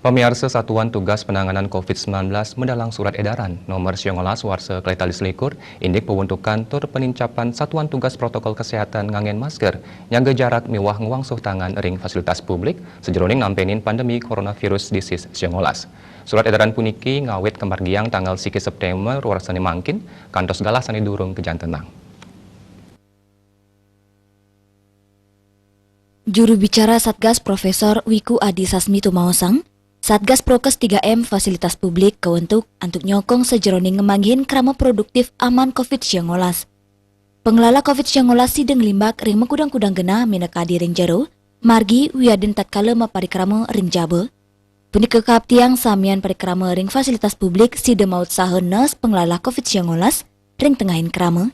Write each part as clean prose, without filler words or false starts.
Pemirsa Satuan Tugas Penanganan COVID-19 mendalang surat edaran nomor 19 warsa Kletalis Likur indik pembentukan tur penincapan Satuan Tugas Protokol Kesehatan ngangen masker nyaga jarak miwah ngwangsuh tangan ring fasilitas publik sejeroning nampenin pandemi coronavirus disease 19. Surat edaran puniki ngawit kemargiang tanggal 1 September warsani mangkin kantos galasani durung kejantenang. Juru bicara Satgas Profesor Wiku Adi Sasmito Maosang, Satgas Prokes 3M Fasilitas Publik kewentuk untuk nyokong sejeroning ngemanggihin krama produktif aman COVID-19. Pengelola COVID-19 sideng limbak ring mengkudang-kudang gena minekadi ring jero, margi wiaden tatkala maparikrama ring jabe. Punika kaptiang samian parikrama ring fasilitas publik sidem maut sahenes pengelola COVID-19 ring tengahin krama.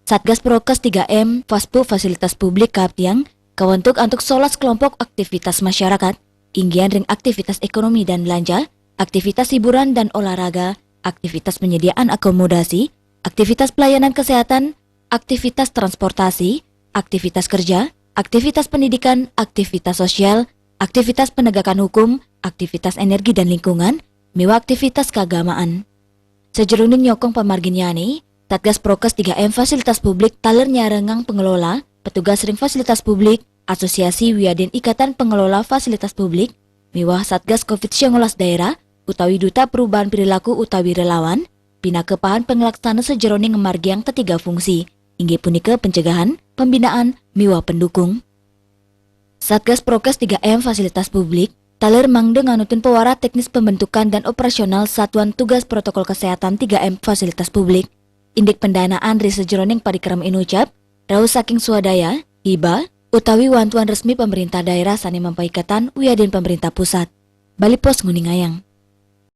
Satgas Prokes 3M Faspu Fasilitas Publik kaptiang kewentuk untuk solas kelompok aktivitas masyarakat, inggian ring aktivitas ekonomi dan belanja, aktivitas hiburan dan olahraga, aktivitas penyediaan akomodasi, aktivitas pelayanan kesehatan, aktivitas transportasi, aktivitas kerja, aktivitas pendidikan, aktivitas sosial, aktivitas penegakan hukum, aktivitas energi dan lingkungan, miwa aktivitas keagamaan. Sejeruning nyokong pamarginyani, Satgas Prokes 3M Fasilitas Publik taler nyarengang pengelola, petugas ring fasilitas publik, Asosiasi Wiaden Ikatan Pengelola Fasilitas Publik, miwah Satgas COVID-19 daerah, utawi Duta Perubahan Perilaku utawi relawan, bina kepahan pengelaksana sejeroning ngemargiang tetiga fungsi, inggih punika pencegahan, pembinaan, miwah pendukung. Satgas Prokes 3M Fasilitas Publik, taler mangde nganutun pewara teknis pembentukan dan operasional Satuan Tugas Protokol Kesehatan 3M Fasilitas Publik, indik pendanaan ri sejeroning padikrama inucap, rau saking swadaya, hibah, utawi wantuan resmi pemerintah daerah sani mampaikatan wiaden pemerintah pusat. Bali Pos Nguningayang.